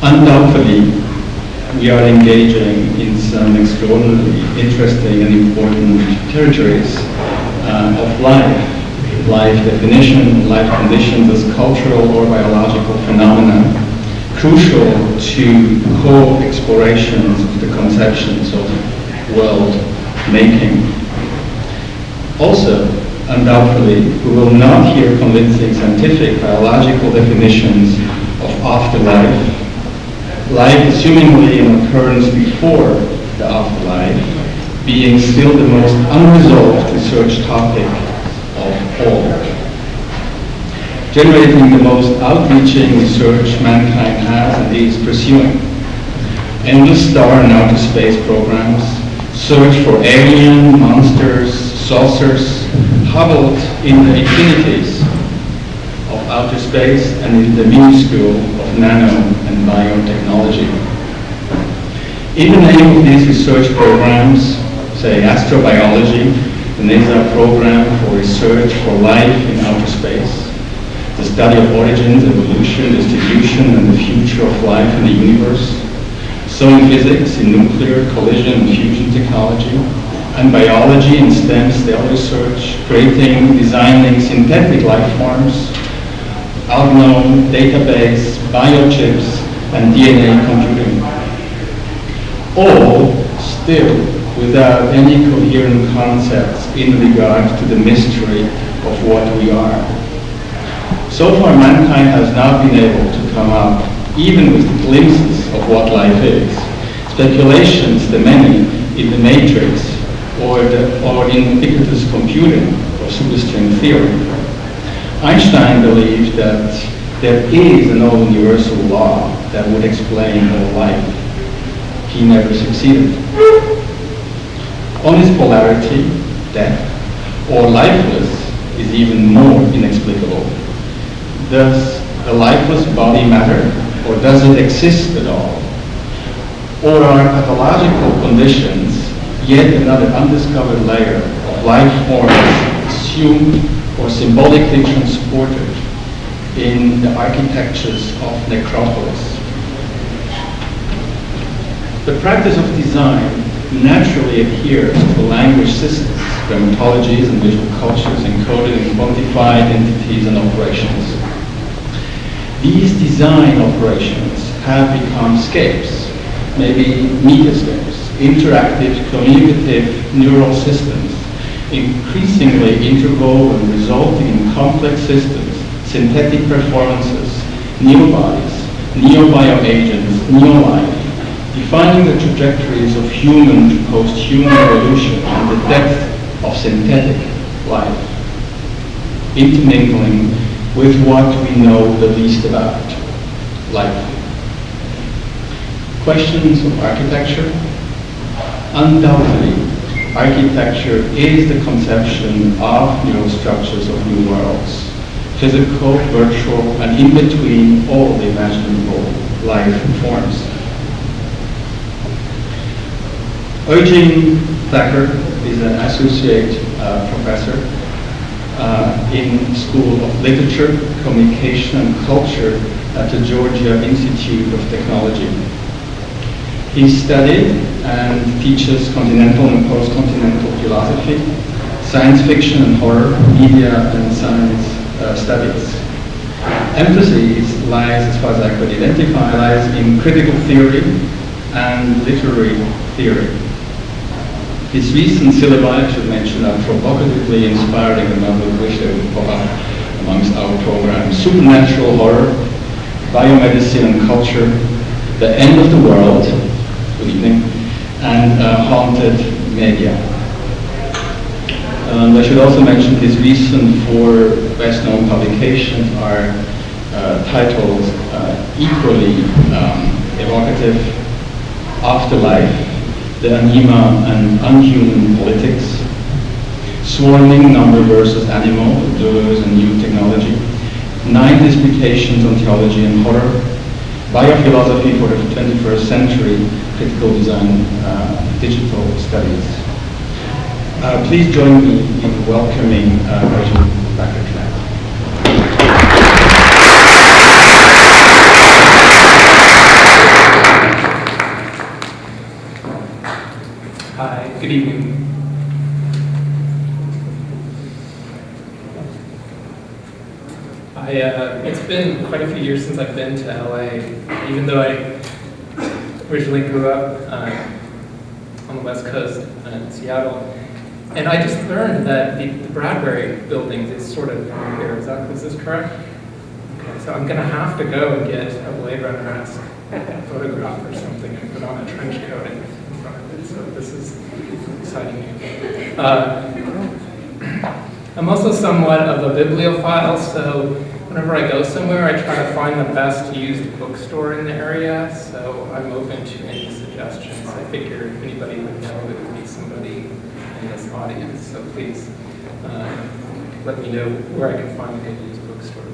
Undoubtedly, we are engaging in some extraordinarily interesting and important territories of life definition, life conditions as cultural or biological phenomena, crucial to co-explorations of the conceptions of world making. Also, undoubtedly, we will not hear convincing scientific biological definitions of afterlife, life assumingly an occurrence before the afterlife, being still the most unresolved research topic of all. Generating the most outreaching research mankind has and is pursuing. Endless star and outer space programs, search for alien, monsters, saucers, huddled in the infinities of outer space and in the minuscule of nano and biotechnology. In the name of these research programs, say astrobiology, the NASA program for research for life in outer space, the study of origins, evolution, distribution, and the future of life in the universe, so in physics, in nuclear, collision, and fusion technology, and biology in STEM, cell research, creating, designing synthetic life forms, unknown database, biochips, and DNA computing. All still without any coherent concepts in regard to the mystery of what we are. So far, mankind has not been able to come up even with glimpses of what life is. Speculations, the many, in the matrix, or in ubiquitous computing, or superstring theory. Einstein believed that there is an all-universal law that would explain all life. He never succeeded. On its polarity, death, or lifeless, is even more inexplicable. Does the lifeless body matter, or does it exist at all? Or are pathological conditions yet another undiscovered layer of life forms assumed or symbolically transported in the architectures of necropolis? The practice of design naturally adheres to language systems, grammatologies, and visual cultures encoded in quantified entities and operations. These design operations have become scapes, maybe metascapes, interactive, communicative neural systems, increasingly interwoven, resulting in complex systems, synthetic performances, neobodies, neo-bioagents, neo-life, defining the trajectories of human to post-human evolution and the depth of synthetic life, intermingling with what we know the least about, life. Questions of architecture? Undoubtedly, architecture is the conception of neural structures of new worlds, physical, virtual, and in between all the imaginable life forms. Eugene Thacker is an associate professor in School of Literature, Communication, and Culture at the Georgia Institute of Technology. He studied and teaches continental and post-continental philosophy, science fiction and horror, media and science studies. Emphasis lies, as far as I could identify, lies in critical theory and literary theory. His recent syllabi, I should mention, are provocatively inspiring, and I would wish they would pop up amongst our programs. Supernatural horror, biomedicine and culture, the end of the world, good evening, and haunted media. I should also mention his recent 4 best-known publications are titled equally evocative: Afterlife, The Anima and Unhuman Politics, Swarming, Number versus Animal, Doers and New Technology, 9 disputations on theology and horror, Biophilosophy for the 21st Century, Critical Design, Digital Studies. Please join me in welcoming Eugene Thacker. Hi, good evening. It's been quite a few years since I've been to LA, even though I originally grew up on the West Coast in Seattle. And I just learned that the Bradbury building is sort of here. Is this correct? Okay, so I'm going to have to go and get a Blade Runner-esque photograph or something and put on a trench coat in front of it. So this is exciting news. I'm also somewhat of a bibliophile, so whenever I go somewhere, I try to find the best used bookstore in the area, so I'm open to any suggestions. I figure if anybody would know, it would be somebody in this audience, so please let me know where I can find a good used bookstore.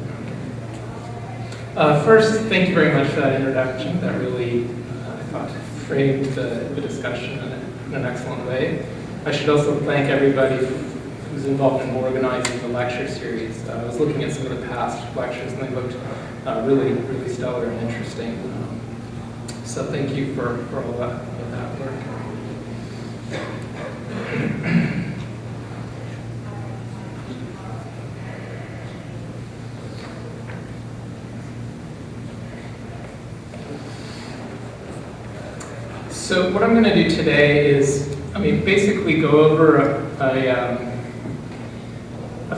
First, thank you very much for that introduction. That really, I thought, framed the discussion in an excellent way. I should also thank everybody who's involved in organizing the lecture series. I was looking at some of the past lectures and they looked really, really stellar and interesting. So thank you for all that work. So what I'm going to do today is, basically go over a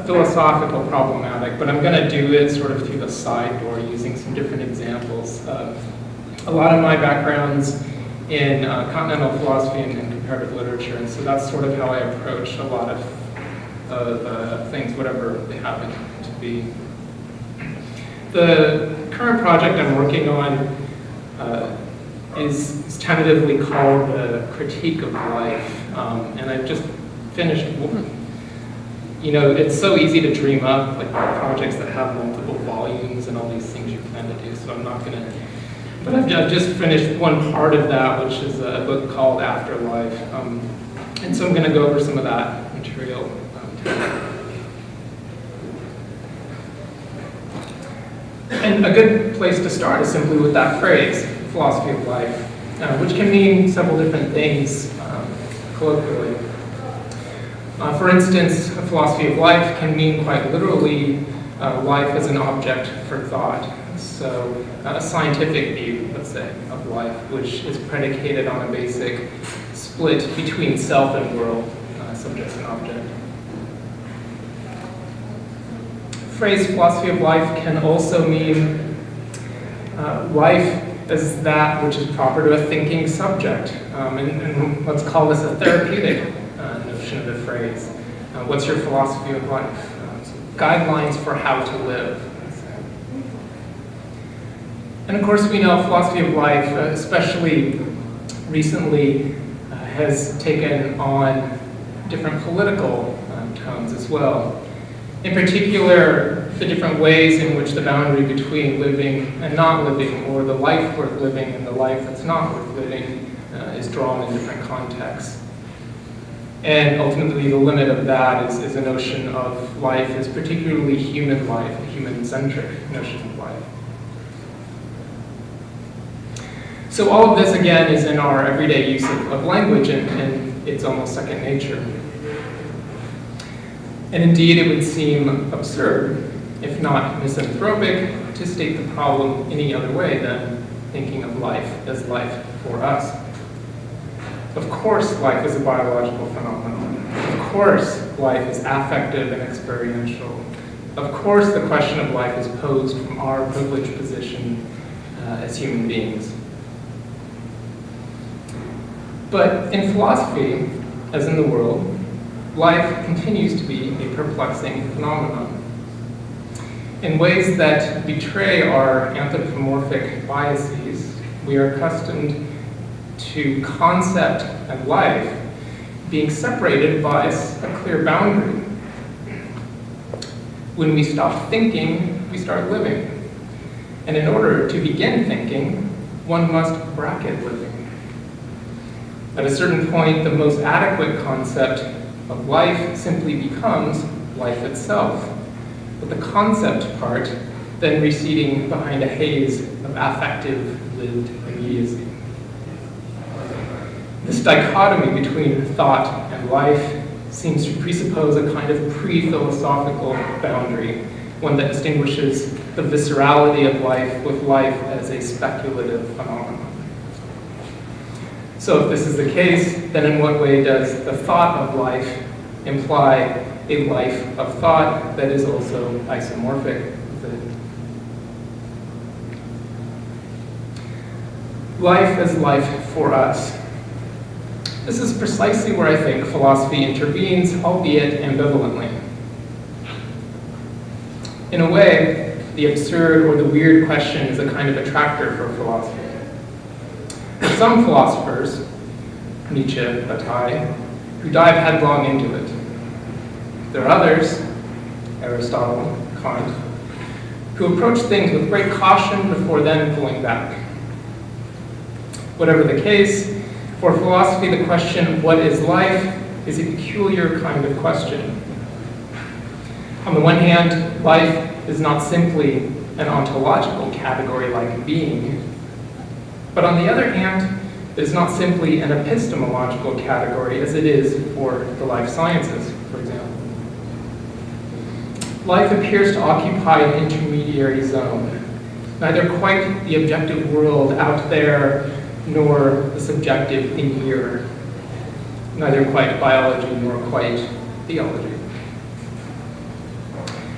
philosophical problematic, but I'm going to do it sort of through the side door using some different examples. A lot of my background's in continental philosophy and comparative literature, and so that's sort of how I approach a lot of things, whatever they happen to be. The current project I'm working on is tentatively called the Critique of Life, and I've just finished one. You know, it's so easy to dream up like projects that have multiple volumes and all these things you plan to do, so I'm not going to, but I've just finished one part of that, which is a book called Afterlife, and so I'm going to go over some of that material today. And a good place to start is simply with that phrase, philosophy of life, which can mean several different things colloquially. For instance, a philosophy of life can mean quite literally life as an object for thought. So a scientific view, let's say, of life, which is predicated on a basic split between self and world, subject and object. The phrase philosophy of life can also mean life as that which is proper to a thinking subject. And let's call this a therapeutic notion of the phrase. What's your philosophy of life? So guidelines for how to live. And of course we know philosophy of life, especially recently, has taken on different political tones as well. In particular, the different ways in which the boundary between living and not living, or the life worth living and the life that's not worth living, is drawn in different contexts. And ultimately, the limit of that is a notion of life as particularly human life, a human-centric notion of life. So all of this, again, is in our everyday use of language, and it's almost second nature. And indeed, it would seem absurd, if not misanthropic, to state the problem any other way than thinking of life as life for us. Of course, life is a biological phenomenon. Of course, life is affective and experiential. Of course, the question of life is posed from our privileged position as human beings. But in philosophy, as in the world, life continues to be a perplexing phenomenon. In ways that betray our anthropomorphic biases, we are accustomed to concept and life being separated by a clear boundary. When we stop thinking, we start living. And in order to begin thinking, one must bracket living. At a certain point, the most adequate concept of life simply becomes life itself, with the concept part then receding behind a haze of affective lived immediacy. This dichotomy between thought and life seems to presuppose a kind of pre-philosophical boundary, one that distinguishes the viscerality of life with life as a speculative phenomenon. So if this is the case, then in what way does the thought of life imply a life of thought that is also isomorphic with it? Life as life for us. This is precisely where I think philosophy intervenes, albeit ambivalently. In a way, the absurd or the weird question is a kind of attractor for philosophy. For some philosophers, Nietzsche, Dante, who dive headlong into it. There are others, Aristotle, Kant, who approach things with great caution before then pulling back. Whatever the case, for philosophy, the question, what is life, is a peculiar kind of question. On the one hand, life is not simply an ontological category like being, but on the other hand, it is not simply an epistemological category as it is for the life sciences, for example. Life appears to occupy an intermediary zone, neither quite the objective world out there nor the subjective in here, neither quite biology nor quite theology.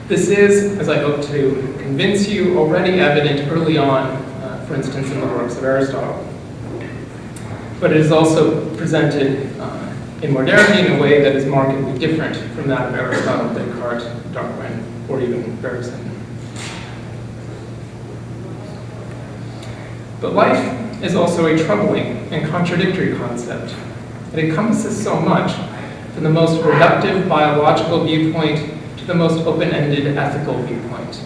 This is, as I hope to convince you, already evident early on, for instance, in the works of Aristotle. But it is also presented in modernity in a way that is markedly different from that of Aristotle, Descartes, Darwin, or even Bergson. But life is also a troubling and contradictory concept. It encompasses so much, from the most reductive biological viewpoint to the most open-ended ethical viewpoint.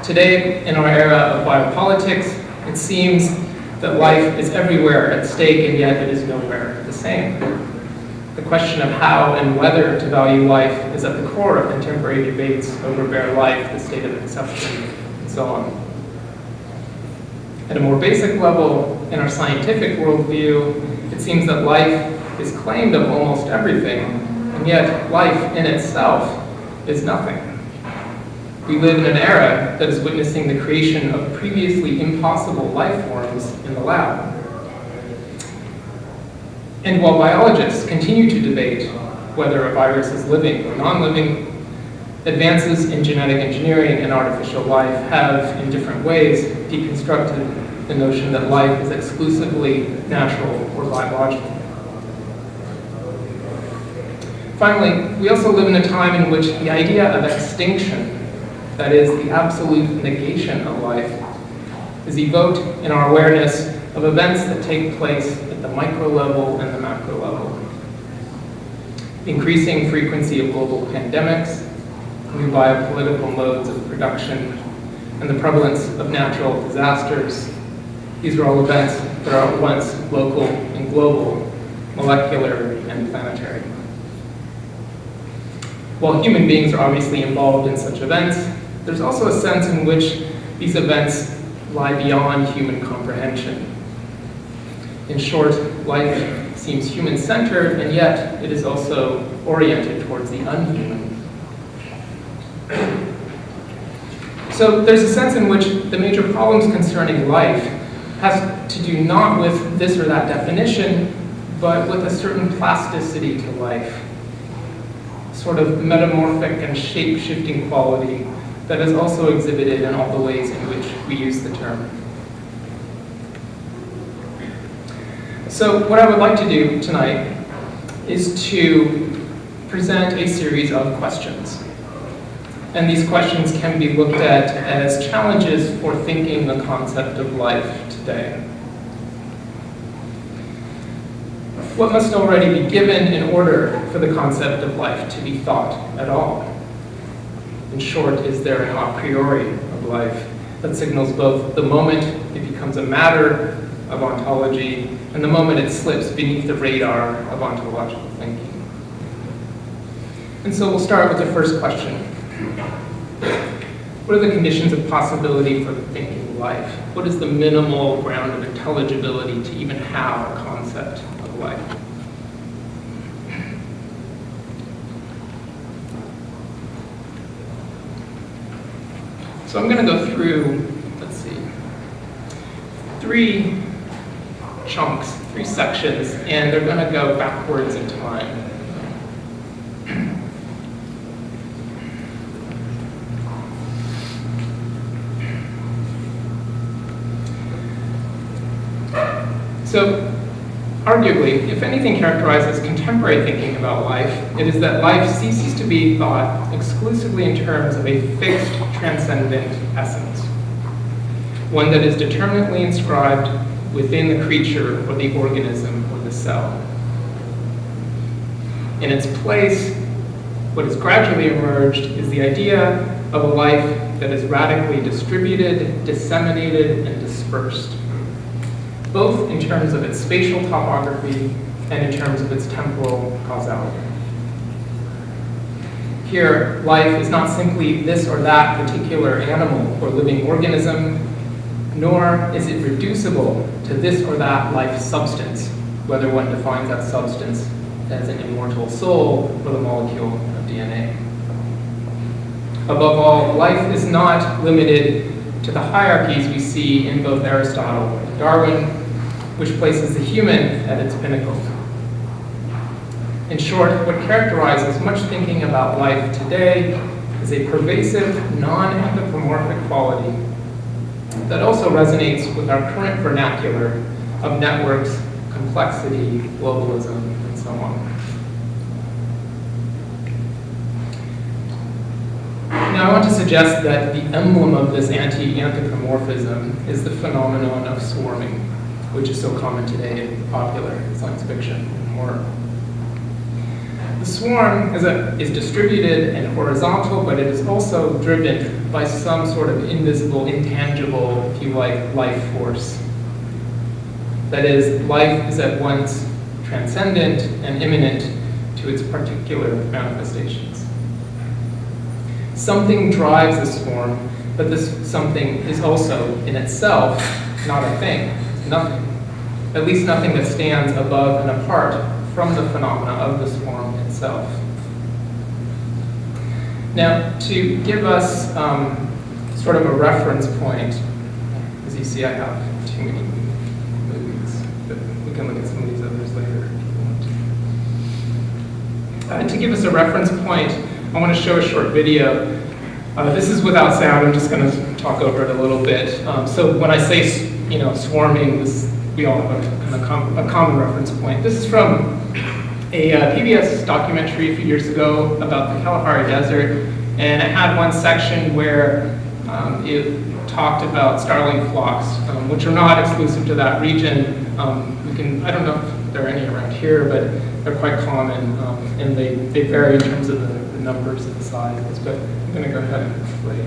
Today, in our era of biopolitics, it seems that life is everywhere at stake and yet it is nowhere the same. The question of how and whether to value life is at the core of contemporary debates over bare life, the state of exception, and so on. At a more basic level, in our scientific worldview, it seems that life is claimed of almost everything, and yet life in itself is nothing. We live in an era that is witnessing the creation of previously impossible life forms in the lab. And while biologists continue to debate whether a virus is living or non-living, advances in genetic engineering and artificial life have, in different ways, deconstructed the notion that life is exclusively natural or biological. Finally, we also live in a time in which the idea of extinction, that is, the absolute negation of life, is evoked in our awareness of events that take place at the micro level and the macro level. The increasing frequency of global pandemics, new biopolitical modes of production, and the prevalence of natural disasters. These are all events that are at once local and global, molecular and planetary. While human beings are obviously involved in such events, there's also a sense in which these events lie beyond human comprehension. In short, life seems human-centered, and yet it is also oriented towards the unhuman. So there's a sense in which the major problems concerning life has to do not with this or that definition, but with a certain plasticity to life, sort of metamorphic and shape-shifting quality that is also exhibited in all the ways in which we use the term. So what I would like to do tonight is to present a series of questions. And these questions can be looked at as challenges for thinking the concept of life today. What must already be given in order for the concept of life to be thought at all? In short, is there an a priori of life that signals both the moment it becomes a matter of ontology and the moment it slips beneath the radar of ontological thinking? And so we'll start with the first question. What are the conditions of possibility for thinking life? What is the minimal ground of intelligibility to even have have a concept of life. So I'm going to go through, let's see, 3 chunks, 3 sections, and they're going to go backwards in time. So, arguably, if anything characterizes contemporary thinking about life, it is that life ceases to be thought exclusively in terms of a fixed, transcendent essence, one that is determinately inscribed within the creature or the organism or the cell. In its place, what has gradually emerged is the idea of a life that is radically distributed, disseminated, and dispersed, both in terms of its spatial topography and in terms of its temporal causality. Here, life is not simply this or that particular animal or living organism, nor is it reducible to this or that life substance, whether one defines that substance as an immortal soul or the molecule of DNA. Above all, life is not limited to the hierarchies we see in both Aristotle and Darwin, which places the human at its pinnacle. In short, what characterizes much thinking about life today is a pervasive, non-anthropomorphic quality that also resonates with our current vernacular of networks, complexity, globalism, and so on. Now, I want to suggest that the emblem of this anti-anthropomorphism is the phenomenon of swarming, which is so common today in popular science fiction and horror. The swarm is distributed and horizontal, but it is also driven by some sort of invisible, intangible, if you like, life force. That is, life is at once transcendent and imminent to its particular manifestations. Something drives the swarm, but this something is also in itself not a thing. Nothing, at least nothing that stands above and apart from the phenomena of the swarm itself. Now, to give us sort of a reference point, as you see, I have too many movies, but we can look at some of these others later. To give us a reference point, I want to show a short video. This is without sound. I'm just going to talk over it a little bit. So when I say swarming, we all have a common reference point. This is from a PBS documentary a few years ago about the Kalahari Desert, and it had one section where it talked about starling flocks, which are not exclusive to that region. I don't know if there are any around here, but they're quite common, and they vary in terms of the numbers and the sizes, but I'm going to go ahead and play.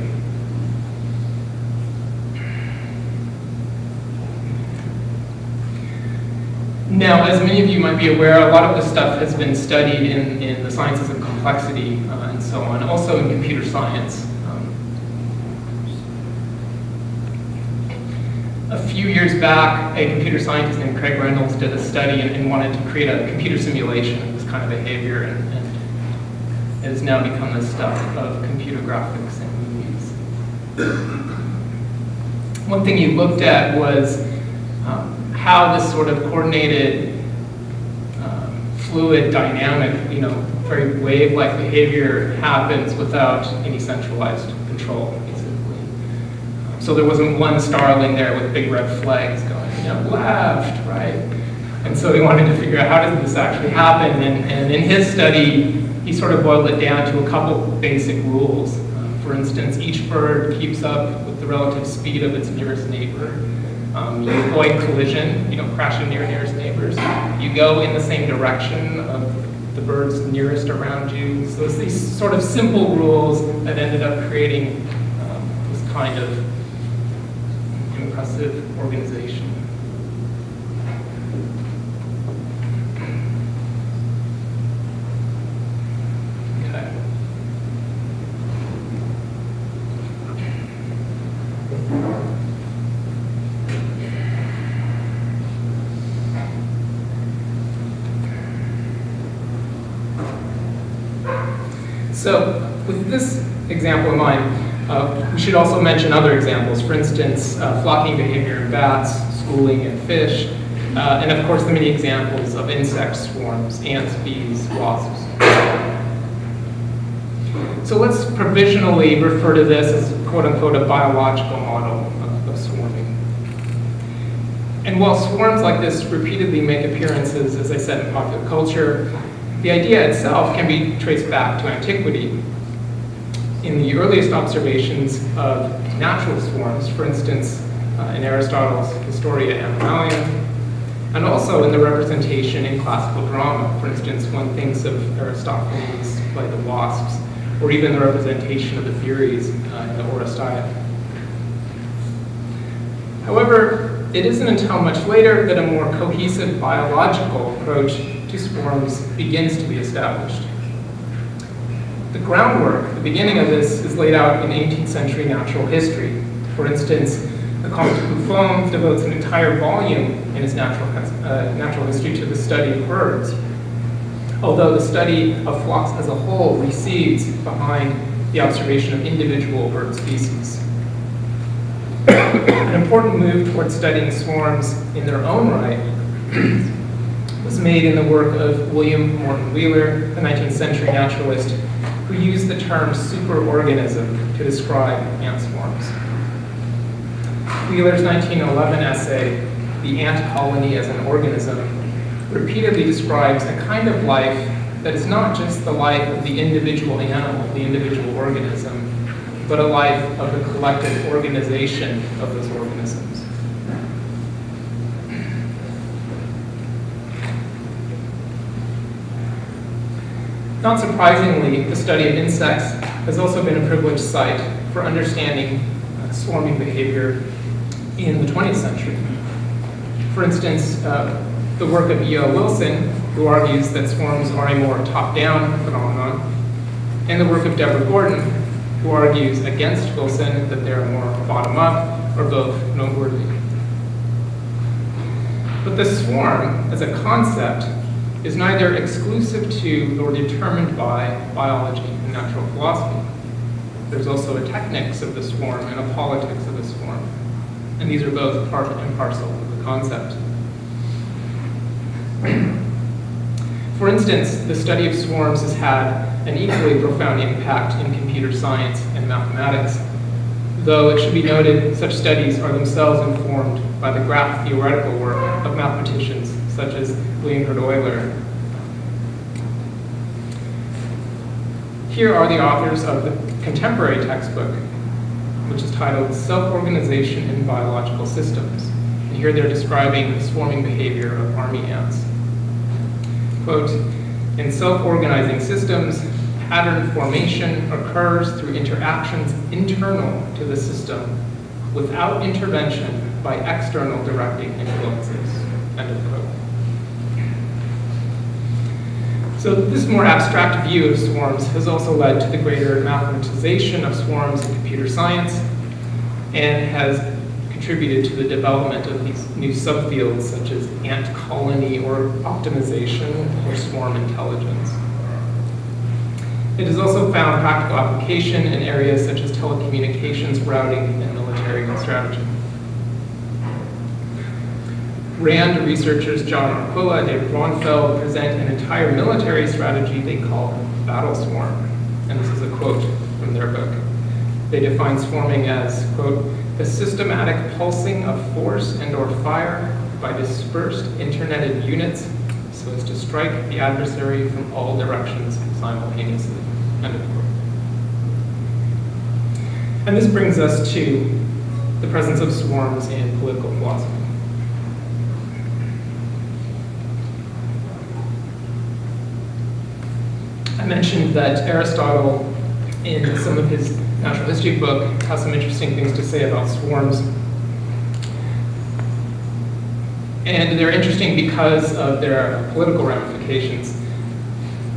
Now, as many of you might be aware, a lot of this stuff has been studied in the sciences of complexity and so on, also in computer science. A few years back, a computer scientist named Craig Reynolds did a study and wanted to create a computer simulation of this kind of behavior, and it has now become the stuff of computer graphics and movies. One thing he looked at was how this sort of coordinated, fluid, dynamic, very wave-like behavior happens without any centralized control, basically. So there wasn't one starling there with big red flags going, left, right? And so he wanted to figure out how does this actually happen, and in his study, he sort of boiled it down to a couple basic rules. For instance, each bird keeps up with the relative speed of its nearest neighbor. You avoid collision, you don't crash into your nearest neighbors. You go in the same direction of the birds nearest around you. So it's these sort of simple rules that ended up creating this kind of impressive organization. So with this example in mind, we should also mention other examples. For instance, flocking behavior in bats, schooling in fish, and of course the many examples of insect swarms, ants, bees, wasps. So let's provisionally refer to this as quote-unquote a biological model of swarming. And while swarms like this repeatedly make appearances, as I said, in popular culture, the idea itself can be traced back to antiquity. In the earliest observations of natural swarms, for instance, in Aristotle's Historia Animalium, and also in the representation in classical drama. For instance, one thinks of Aristophanes' play The Wasps, or even the representation of the Furies in the Oresteia. However, it isn't until much later that a more cohesive biological approach to swarms begins to be established. The groundwork, the beginning of this, is laid out in 18th century natural history. For instance, the Comte Buffon devotes an entire volume in his natural history to the study of birds, although the study of flocks as a whole recedes behind the observation of individual bird species. An important move towards studying swarms in their own right was made in the work of William Morton Wheeler, the 19th century naturalist, who used the term superorganism to describe ant swarms. Wheeler's 1911 essay, The Ant Colony as an Organism, repeatedly describes a kind of life that is not just the life of the individual animal, the individual organism, but a life of the collective organization of those organisms. Not surprisingly, the study of insects has also been a privileged site for understanding swarming behavior in the 20th century. For instance, the work of E.O. Wilson, who argues that swarms are a more top-down phenomenon, and the work of Deborah Gordon, who argues against Wilson that they're more bottom-up, are both noteworthy. But the swarm, as a concept, is neither exclusive to nor determined by biology and natural philosophy. There's also a technics of the swarm and a politics of the swarm, and these are both part and parcel of the concept. For instance, the study of swarms has had an equally profound impact in computer science and mathematics, though it should be noted such studies are themselves informed by the graph theoretical work of mathematicians such as Leonhard Euler. Here are the authors of the contemporary textbook, which is titled Self-Organization in Biological Systems. And here they're describing the swarming behavior of army ants. Quote, in self-organizing systems, pattern formation occurs through interactions internal to the system without intervention by external directing influences, end of quote. So this more abstract view of swarms has also led to the greater mathematization of swarms in computer science and has contributed to the development of these new subfields such as ant colony or optimization or swarm intelligence. It has also found practical application in areas such as telecommunications, routing, and military strategy. RAND researchers John Arquilla and David Ronfeld present an entire military strategy they call battle swarm. And this is a quote from their book. They define swarming as, quote, the systematic pulsing of force and or fire by dispersed internetted units so as to strike the adversary from all directions simultaneously, end of quote. And this brings us to the presence of swarms in political philosophy. I mentioned that Aristotle, in some of his natural history book, has some interesting things to say about swarms. And they're interesting because of their political ramifications.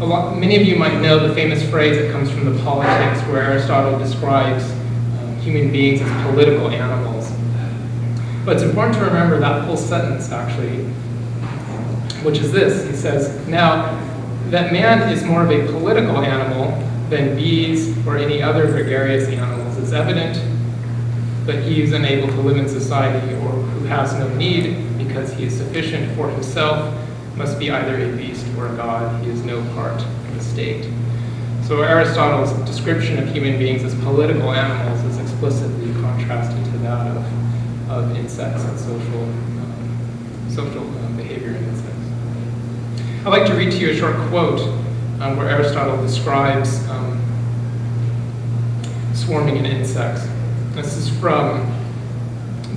Many of you might know the famous phrase that comes from the Politics, where Aristotle describes human beings as political animals. But it's important to remember that whole sentence, actually, which is this. He says, now, that man is more of a political animal than bees or any other gregarious animals is evident, but he is unable to live in society, or who has no need because he is sufficient for himself, must be either a beast or a god. He is no part of the state. So Aristotle's description of human beings as political animals is explicitly contrasted to that of insects and social behavior in insects. I'd like to read to you a short quote where Aristotle describes swarming in insects. This is from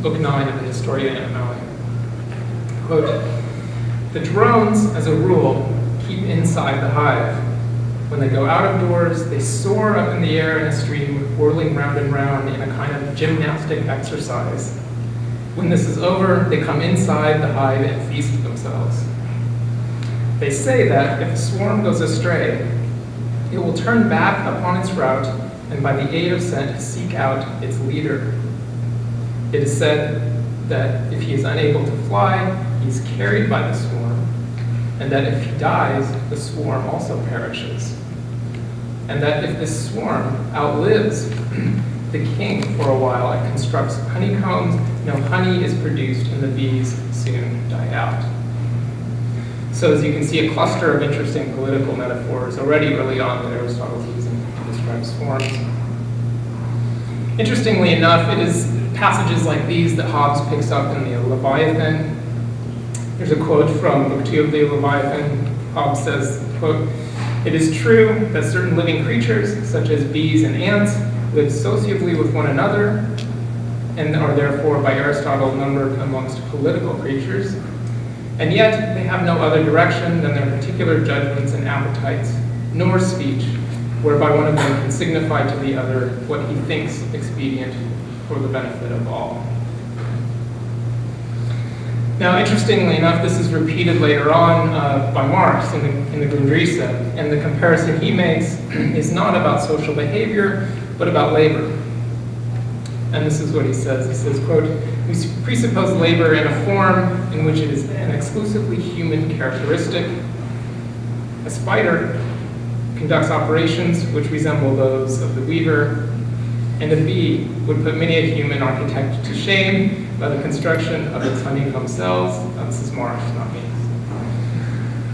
Book 9 of the Historia Animalia. Quote, "The drones, as a rule, keep inside the hive. When they go out of doors, they soar up in the air in a stream, whirling round and round in a kind of gymnastic exercise. When this is over, they come inside the hive and feast themselves. They say that if a swarm goes astray, it will turn back upon its route and by the aid of scent seek out its leader. It is said that if he is unable to fly, he is carried by the swarm, and that if he dies, the swarm also perishes. And that if this swarm outlives the king for a while and constructs honeycombs, no honey is produced and the bees soon die out." So as you can see, a cluster of interesting political metaphors already early on that Aristotle's using to describe swarms. Interestingly enough, it is passages like these that Hobbes picks up in the Leviathan. There's a quote from Book 2 of the Leviathan. Hobbes says, quote, "It is true that certain living creatures, such as bees and ants, live sociably with one another, and are therefore by Aristotle numbered amongst political creatures, and yet they have no other direction than their particular judgments and appetites, nor speech, whereby one of them can signify to the other what he thinks expedient for the benefit of all." Now, interestingly enough, this is repeated later on by Marx in the Grundrisse, and the comparison he makes is not about social behavior, but about labor. And this is what he says. He says, quote, "We presuppose labor in a form in which it is an exclusively human characteristic. A spider conducts operations which resemble those of the weaver, and a bee would put many a human architect to shame by the construction of its honeycomb cells." This is Marx, not me.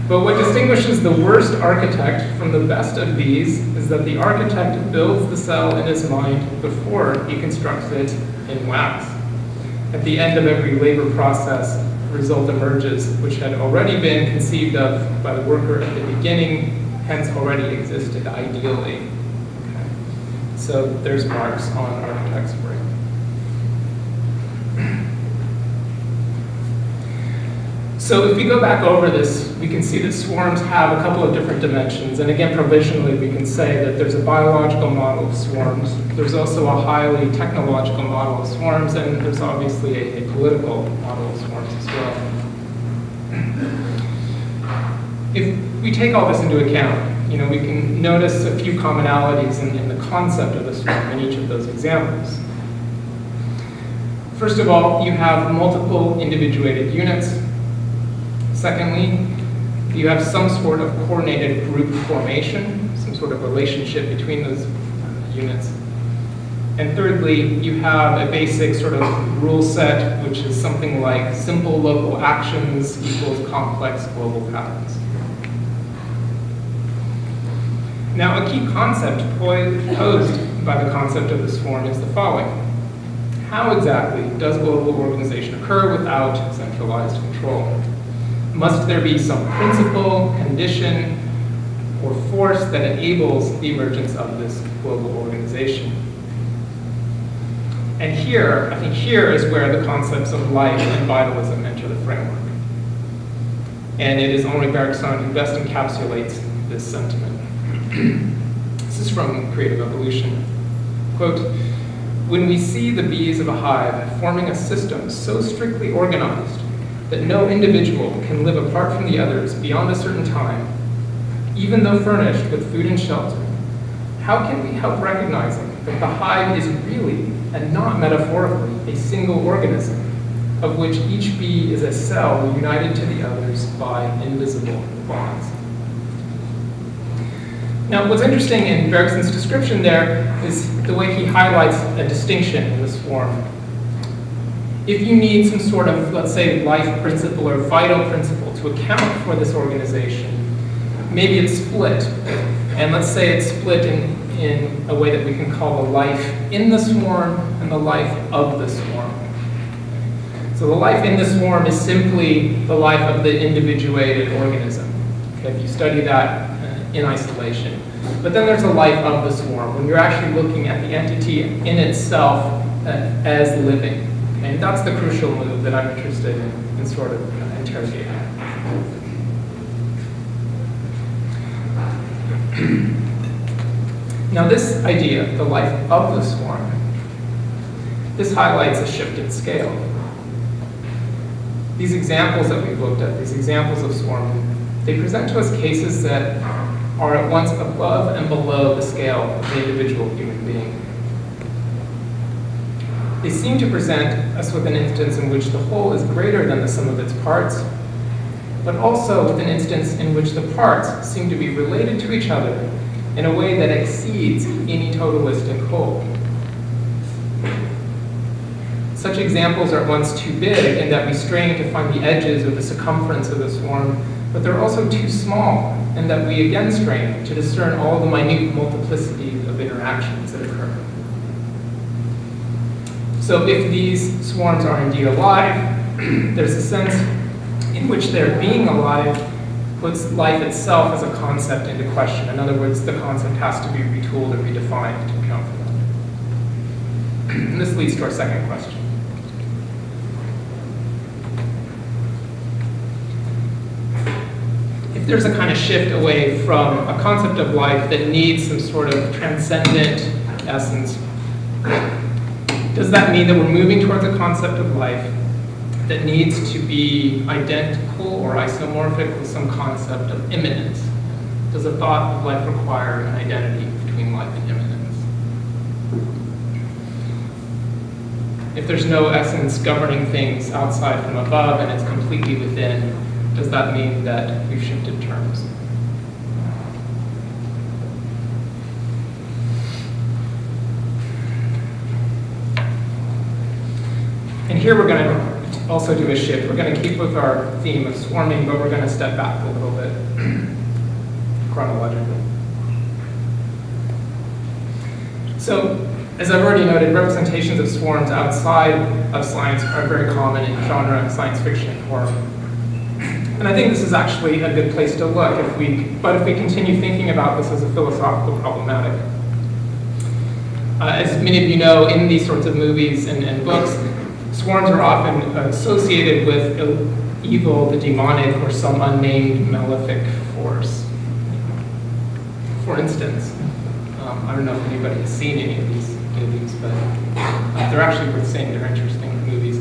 "But what distinguishes the worst architect from the best of bees is that the architect builds the cell in his mind before he constructs it in wax. At the end of every labor process, the result emerges which had already been conceived of by the worker at the beginning, hence already existed ideally." Okay. So there's Marx on architect's brain. So if we go back over this, we can see that swarms have a couple of different dimensions. And again, provisionally, we can say that there's a biological model of swarms. There's also a highly technological model of swarms, and there's obviously a political model of swarms as well. If we take all this into account, we can notice a few commonalities in the concept of a swarm in each of those examples. First of all, you have multiple individuated units. Secondly, you have some sort of coordinated group formation, some sort of relationship between those units. And thirdly, you have a basic sort of rule set, which is something like simple local actions equals complex global patterns. Now, a key concept posed by the concept of the swarm is the following. How exactly does global organization occur without centralized control? Must there be some principle, condition, or force that enables the emergence of this global organization? And here, I think here is where the concepts of life and vitalism enter the framework. And it is Henri Bergson who best encapsulates this sentiment. This is from Creative Evolution. Quote, "When we see the bees of a hive forming a system so strictly organized that no individual can live apart from the others beyond a certain time, even though furnished with food and shelter, how can we help recognizing that the hive is really, and not metaphorically, a single organism, of which each bee is a cell united to the others by invisible bonds?" Now, what's interesting in Bergson's description there is the way he highlights a distinction in the swarm. If you need some sort of, let's say, life principle or vital principle to account for this organization, maybe it's split. And let's say it's split in a way that we can call the life in the swarm and the life of the swarm. So the life in the swarm is simply the life of the individuated organism. Okay, if you study that in isolation. But then there's a life of the swarm, when you're actually looking at the entity in itself as living. Okay, and that's the crucial move that I'm interested in sort of interrogating. Now this idea, the life of the swarm, this highlights a shift in scale. These examples that we've looked at, these examples of swarming, they present to us cases that are at once above and below the scale of the individual human being. They seem to present us with an instance in which the whole is greater than the sum of its parts, but also with an instance in which the parts seem to be related to each other in a way that exceeds any totalistic whole. Such examples are at once too big in that we strain to find the edges or the circumference of the swarm, but they're also too small in that we again strain to discern all the minute multiplicity of interactions that occur. So if these swarms are indeed alive, there's a sense in which their being alive puts life itself as a concept into question. In other words, the concept has to be retooled or redefined to account for that. And this leads to our second question. If there's a kind of shift away from a concept of life that needs some sort of transcendent essence, does that mean that we're moving towards a concept of life that needs to be identical or isomorphic with some concept of imminence? Does a thought of life require an identity between life and imminence? If there's no essence governing things outside from above and it's completely within, does that mean that we've shifted terms? And here we're going to also do a shift. We're going to keep with our theme of swarming, but we're going to step back a little bit chronologically. So, as I've already noted, representations of swarms outside of science are very common in genre and science fiction and horror. And I think this is actually a good place to look if we continue thinking about this as a philosophical problematic. As many of you know, in these sorts of movies and books, swarms are often associated with evil, the demonic, or some unnamed malefic force. For instance, I don't know if anybody has seen any of these movies, but they're actually worth seeing. They're interesting movies.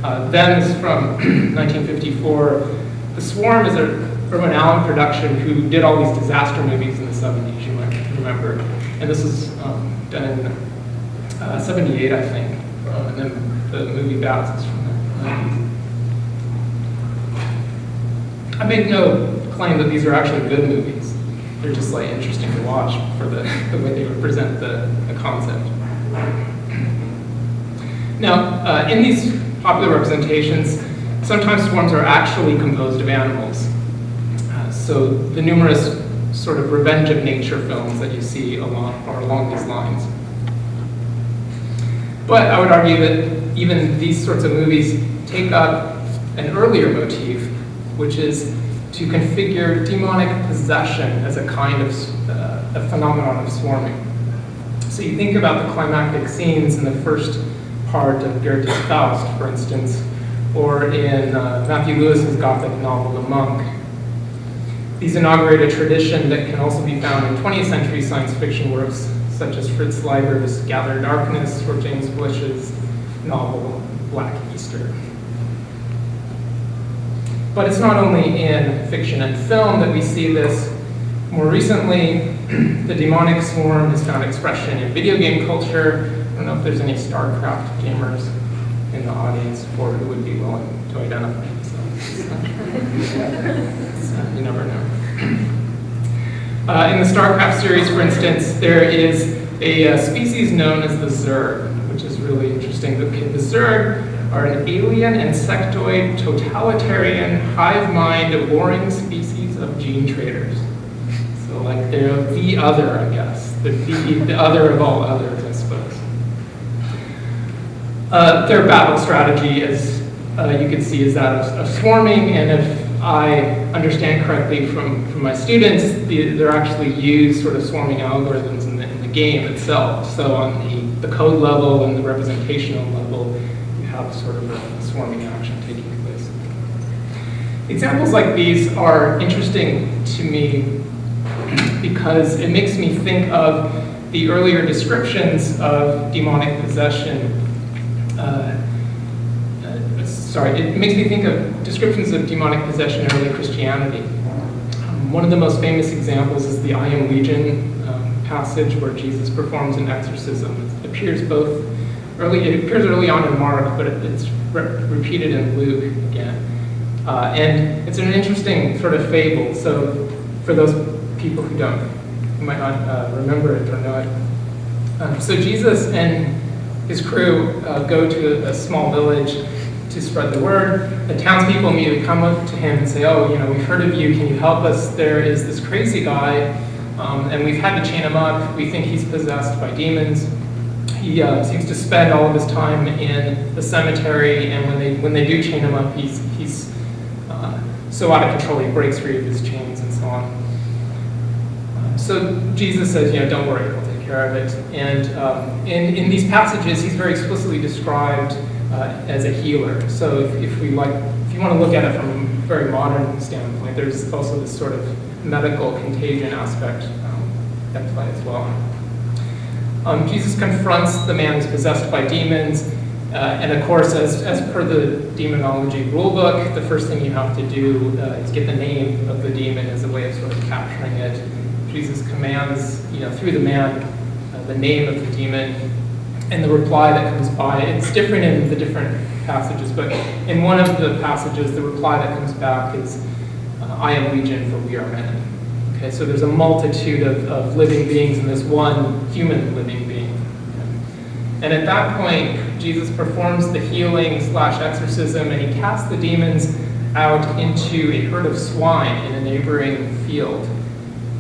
Them is from 1954. The Swarm is a Irwin Allen production who did all these disaster movies in the 70s, you might remember. And this was done in 78, I think. And then the movie Bats is from the 90s. I make no claim that these are actually good movies. They're just like interesting to watch for the way they represent the concept. Now, in these popular representations, sometimes swarms are actually composed of animals. So the numerous sort of revenge of nature films that you see are along these lines. But I would argue that even these sorts of movies take up an earlier motif, which is to configure demonic possession as a kind of a phenomenon of swarming. So you think about the climactic scenes in the first part of Goethe's Faust, for instance, or in Matthew Lewis's Gothic novel, The Monk. These inaugurate a tradition that can also be found in 20th century science fiction works, such as Fritz Leiber's Gather Darkness or James Blish's novel, Black Easter. But it's not only in fiction and film that we see this. More recently, the demonic swarm has found expression in video game culture. I don't know if there's any StarCraft gamers in the audience or who would be willing to identify themselves. So, you never know. In the StarCraft series, for instance, there is a species known as the Zerg, which is really interesting. The Zerg are an alien, insectoid, totalitarian, hive mind, warring species of gene traders. So like they're the other, I guess. The other of all others, I suppose. Their battle strategy, as you can see, is that of swarming, and if I understand correctly from my students, they're actually used sort of swarming algorithms in the game itself. So on the code level and the representational level, you have sort of a swarming action taking place. Examples like these are interesting to me because it makes me think of the earlier descriptions of demonic possession. It makes me think of descriptions of demonic possession in early Christianity. One of the most famous examples is the I Am Legion passage where Jesus performs an exorcism. It appears early on in Mark, but it's repeated in Luke again. And it's an interesting sort of fable. So for those people who might not remember it or know it. So Jesus and his crew go to a small village to spread the word. The townspeople immediately come up to him and say, oh, we've heard of you, can you help us? There is this crazy guy, and we've had to chain him up. We think he's possessed by demons. He seems to spend all of his time in the cemetery, and when they do chain him up, he's so out of control he breaks free of his chains and so on. So Jesus says, don't worry, we'll take care of it. And in these passages, he's very explicitly described as a healer. So if you want to look at it from a very modern standpoint, there's also this sort of medical contagion aspect at play as well. Jesus confronts the man who's possessed by demons, and of course, as per the demonology rulebook, the first thing you have to do is get the name of the demon as a way of sort of capturing it. Jesus commands, through the man, the name of the demon, and the reply that comes by. It's different in the different passages, but in one of the passages, the reply that comes back is, I am legion, for we are many. Okay, so there's a multitude of living beings in this one human living being. Okay. And at that point, Jesus performs the healing / exorcism, and he casts the demons out into a herd of swine in a neighboring field.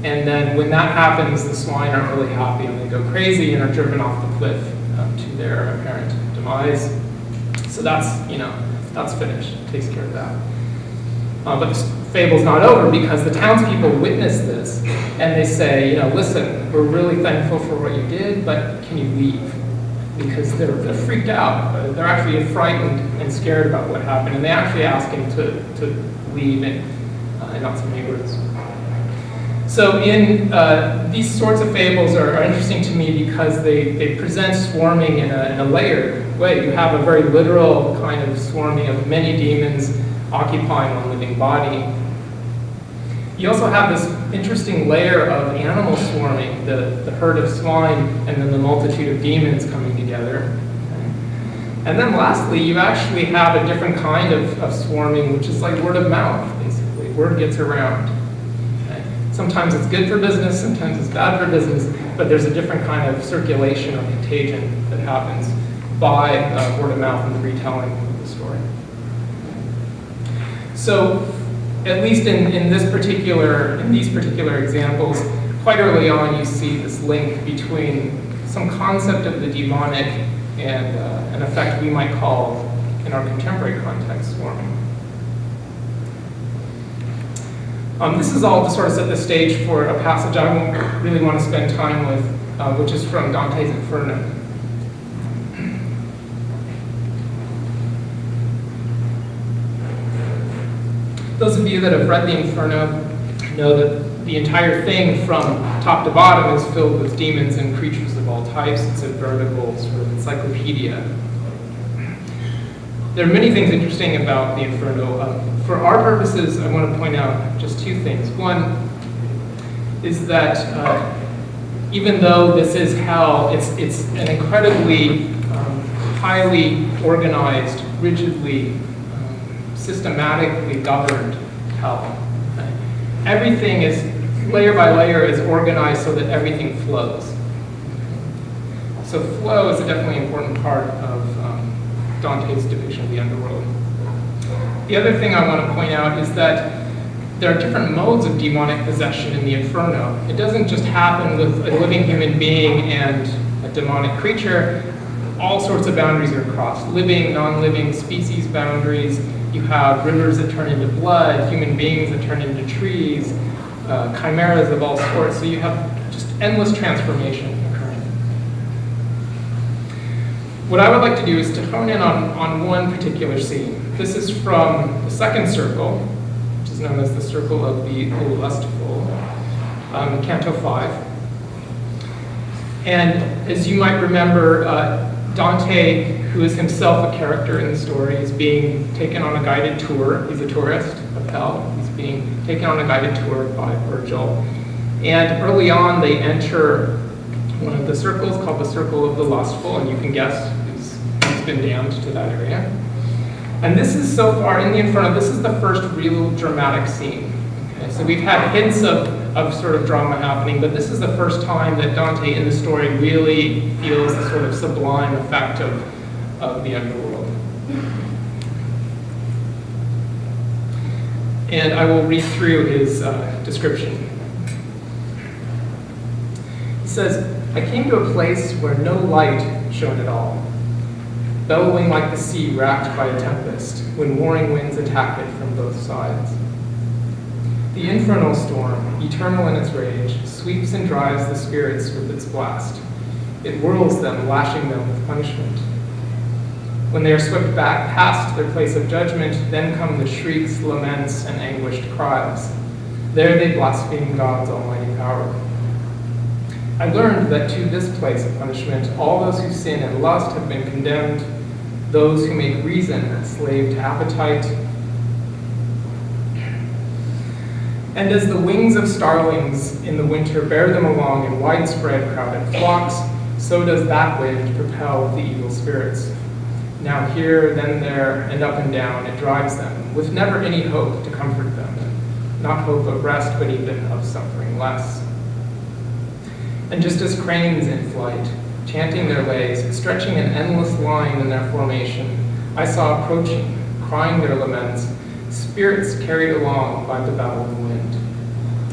And then when that happens, the swine aren't really happy and they go crazy and are driven off the cliff to their apparent demise. So that's finished. It takes care of that. But the fable's not over because the townspeople witness this and they say, listen, we're really thankful for what you did, but can you leave? Because they're freaked out. They're actually frightened and scared about what happened, and they actually ask him to leave in not so many words. So these sorts of fables are interesting to me because they present swarming in a layered way. You have a very literal kind of swarming of many demons occupying one living body. You also have this interesting layer of animal swarming, the herd of swine, and then the multitude of demons coming together. And then lastly, you actually have a different kind of swarming, which is like word of mouth, basically. Word gets around. Sometimes it's good for business, sometimes it's bad for business, but there's a different kind of circulation or contagion that happens by word of mouth and the retelling of the story. So, at least in these particular examples, quite early on you see this link between some concept of the demonic and an effect we might call, in our contemporary context, swarming. This is all to sort of set the stage for a passage I won't really want to spend time with, which is from Dante's Inferno. Those of you that have read the Inferno know that the entire thing from top to bottom is filled with demons and creatures of all types. It's a veritable sort of encyclopedia. There are many things interesting about the Inferno. For our purposes, I want to point out just two things. One is that even though this is hell, it's an incredibly highly organized, rigidly, systematically governed hell. Everything is layer by layer is organized so that everything flows. So flow is a definitely important part of Dante's depiction of the underworld. The other thing I want to point out is that there are different modes of demonic possession in the Inferno. It doesn't just happen with a living human being and a demonic creature. All sorts of boundaries are crossed. Living, non-living, species boundaries. You have rivers that turn into blood, human beings that turn into trees, chimeras of all sorts. So you have just endless transformation occurring. What I would like to do is to hone in on one particular scene. This is from the second circle, which is known as the circle of the lustful, Canto 5. And as you might remember, Dante, who is himself a character in the story, is being taken on a guided tour. He's a tourist of hell. He's being taken on a guided tour by Virgil. And early on, they enter one of the circles called the circle of the lustful, and you can guess who's been damned to that area. And this is, so far in the Inferno, this is the first real dramatic scene. Okay, so we've had hints of sort of drama happening, but this is the first time that Dante in the story really feels the sort of sublime effect of the underworld. And I will read through his description. He says, "I came to a place where no light shone at all, bellowing like the sea racked by a tempest, when warring winds attack it from both sides. The infernal storm, eternal in its rage, sweeps and drives the spirits with its blast. It whirls them, lashing them with punishment. When they are swept back past their place of judgment, then come the shrieks, laments, and anguished cries. There they blaspheme God's almighty power. I learned that to this place of punishment, all those who sin and lust have been condemned, those who make reason slave to appetite. And as the wings of starlings in the winter bear them along in widespread crowded flocks, so does that wind propel the evil spirits. Now here, then there, and up and down, it drives them, with never any hope to comfort them, not hope of rest, but even of suffering less. And just as cranes in flight, chanting their lays, stretching an endless line in their formation, I saw approaching, crying their laments, spirits carried along by the battling wind.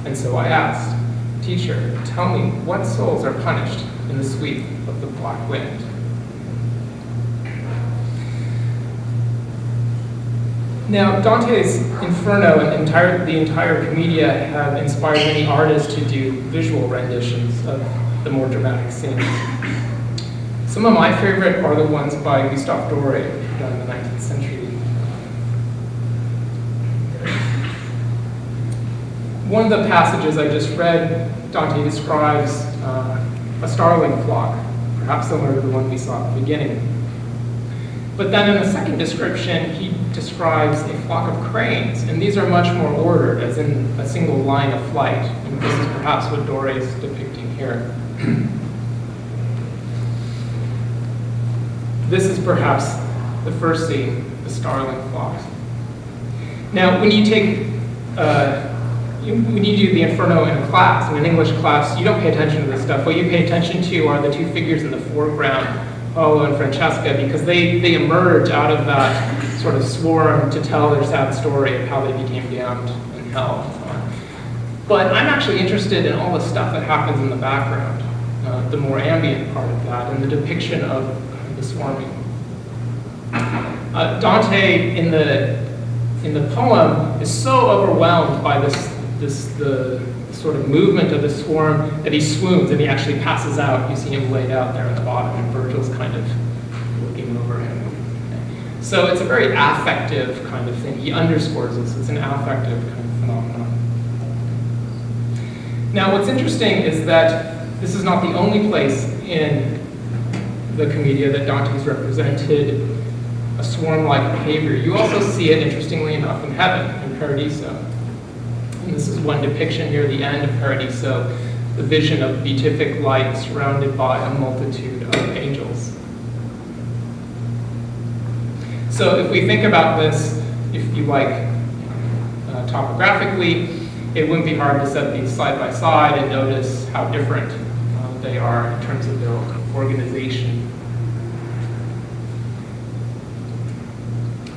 And so I asked, Teacher, tell me what souls are punished in the sweep of the black wind?" Now, Dante's Inferno and the entire Commedia have inspired many artists to do visual renditions of the more dramatic scenes. Some of my favorite are the ones by Gustave Doré, done in the 19th century. One of the passages I just read, Dante describes a starling flock, perhaps similar to the one we saw at the beginning. But then in the second description, he describes a flock of cranes, and these are much more ordered, as in a single line of flight. And this is perhaps what Doré is depicting here. This is perhaps the first scene, the starling flock. Now, when you take when you do the Inferno in a class, in an English class, you don't pay attention to this stuff. What you pay attention to are the two figures in the foreground, Paolo and Francesca, because they emerge out of that sort of swarm to tell their sad story of how they became damned in hell. But I'm actually interested in all the stuff that happens in the background, the more ambient part of that, and the depiction of the swarming. Dante in the poem is so overwhelmed by the sort of movement of the swarm that he swoons and he actually passes out. You see him laid out there at the bottom, and Virgil's kind of looking over him. Okay. So it's a very affective kind of thing. He underscores this. It's an affective kind of phenomenon. Now, what's interesting is that this is not the only place in the Commedia that Dante's represented a swarm-like behavior. You also see it, interestingly enough, in heaven, in Paradiso. And this is one depiction near the end of Paradiso, the vision of beatific light surrounded by a multitude of angels. So if we think about this, if you like, topographically, it wouldn't be hard to set these side by side and notice how different they are in terms of their organization.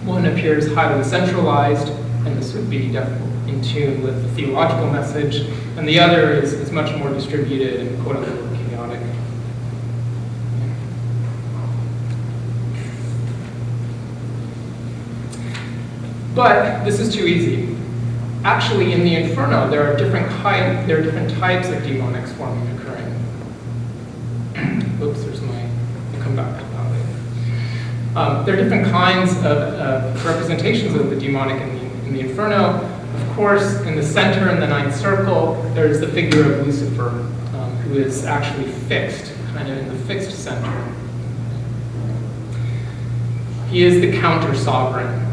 One appears highly centralized, and this would be definitely in tune with the theological message, and the other is much more distributed and quote-unquote chaotic. But this is too easy. Actually, in the Inferno, there are different types of demonic swarming occurring. Oops, there's my, I'll come back to that later. There are different kinds of representations of the demonic in the Inferno. Of course, in the center, in the ninth circle, there's the figure of Lucifer, who is actually fixed, kind of in the fixed center. He is the counter-sovereign,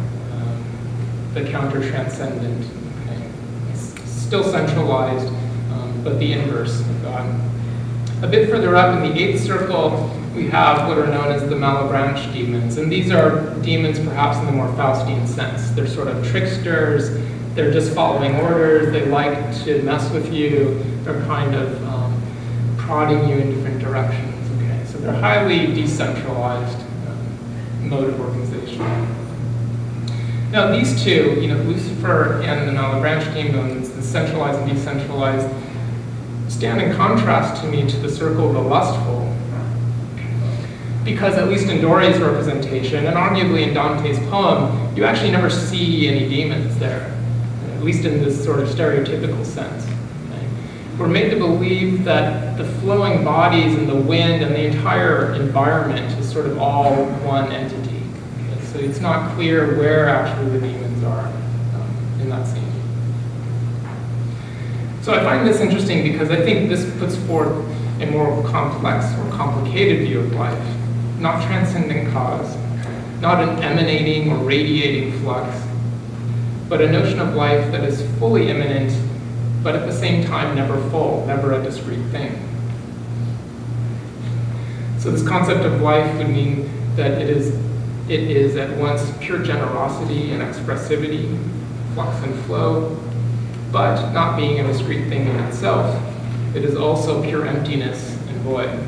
the counter-transcendent. Okay? He's still centralized, but the inverse of God. A bit further up in the eighth circle, we have what are known as the Malebranche demons. And these are demons perhaps in the more Faustian sense. They're sort of tricksters. They're just following orders. They like to mess with you. They're kind of prodding you in different directions. Okay, so they're highly decentralized mode of organization. Now these two, Lucifer and the Malebranche demons, the centralized and decentralized, stand in contrast to me to the circle of the lustful. Because at least in Dore's representation, and arguably in Dante's poem, you actually never see any demons there, at least in this sort of stereotypical sense. Okay? We're made to believe that the flowing bodies and the wind and the entire environment is sort of all one entity. Okay? So it's not clear where actually the demons are in that scene. So I find this interesting because I think this puts forth a more complex or complicated view of life. Not transcendent cause, not an emanating or radiating flux, but a notion of life that is fully immanent, but at the same time never full, never a discrete thing. So this concept of life would mean that it is at once pure generosity and expressivity, flux and flow, but not being a discrete thing in itself. It is also pure emptiness and void.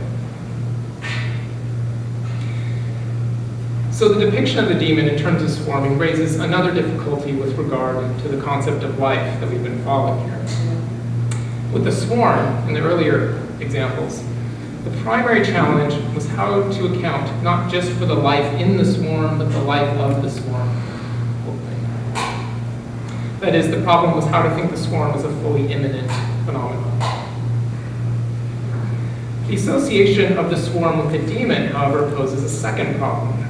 So the depiction of the demon in terms of swarming raises another difficulty with regard to the concept of life that we've been following here. With the swarm, in the earlier examples, the primary challenge was how to account not just for the life in the swarm, but the life of the swarm. That is, the problem was how to think the swarm as a fully immanent phenomenon. The association of the swarm with the demon, however, poses a second problem.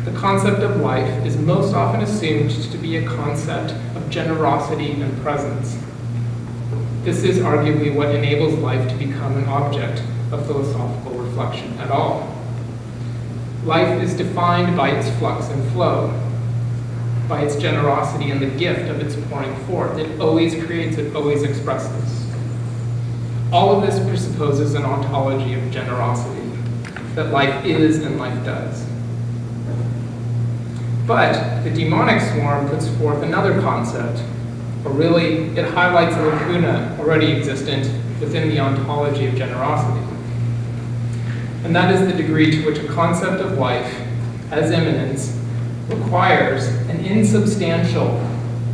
The concept of life is most often assumed to be a concept of generosity and presence. This is arguably what enables life to become an object of philosophical reflection at all. Life is defined by its flux and flow, by its generosity and the gift of its pouring forth. It always creates, it always expresses. All of this presupposes an ontology of generosity, that life is and life does. But the demonic swarm puts forth another concept, or really, it highlights a lacuna already existent within the ontology of generosity. And that is the degree to which a concept of life, as immanence, requires an insubstantial,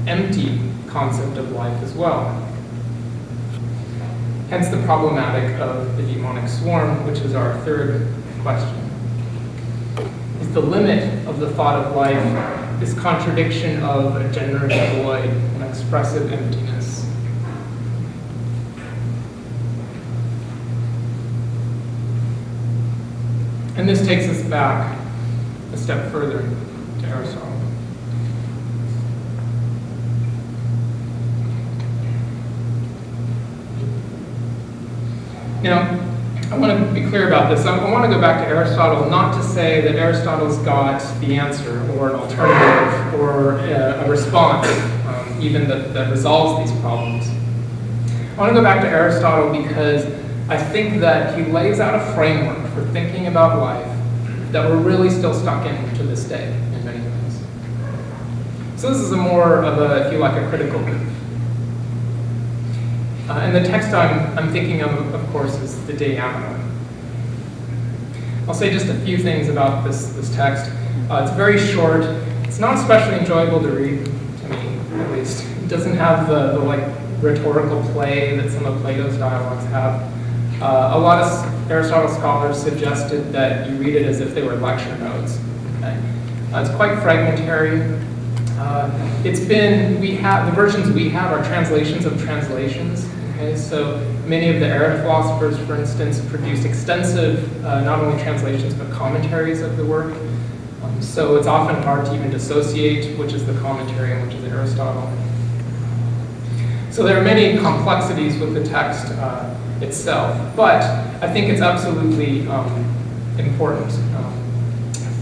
empty concept of life as well. Hence the problematic of the demonic swarm, which is our third question. Is the limit of the thought of life this contradiction of a generous void, an expressive emptiness? And this takes us back a step further to Aristotle. Now, I want to be clear about this. I want to go back to Aristotle, not to say that Aristotle's got the answer or an alternative or a response, even that resolves these problems. I want to go back to Aristotle because I think that he lays out a framework for thinking about life that we're really still stuck in to this day in many ways. So this is a more of a, if you like, a critical move. And the text I'm thinking of course, is the De Anima. I'll say just a few things about this text. It's very short. It's not especially enjoyable to read, to me, at least. It doesn't have the like rhetorical play that some of Plato's dialogues have. A lot of Aristotle scholars suggested that you read it as if they were lecture notes. Okay? It's quite fragmentary. The versions we have are translations of translations. Okay? So many of the Arab philosophers, for instance, produced extensive, not only translations, but commentaries of the work. So it's often hard to even dissociate which is the commentary and which is Aristotle. So there are many complexities with the text itself, but I think it's absolutely important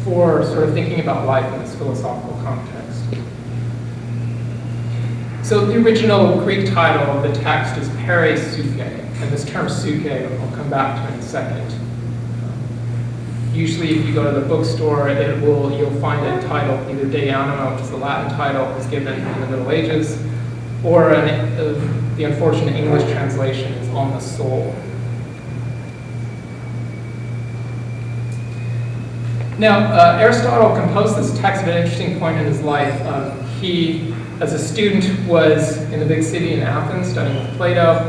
for sort of thinking about life in this philosophical context. So the original Greek title of the text is Parasuke, and this term suke I'll come back to in a second. Usually if you go to the bookstore, you'll find it titled either De Anima, which is the Latin title, was given in the Middle Ages, or the unfortunate English translation is On the Soul. Now, Aristotle composed this text at an interesting point in his life. He, as a student, was in the big city in Athens studying with Plato.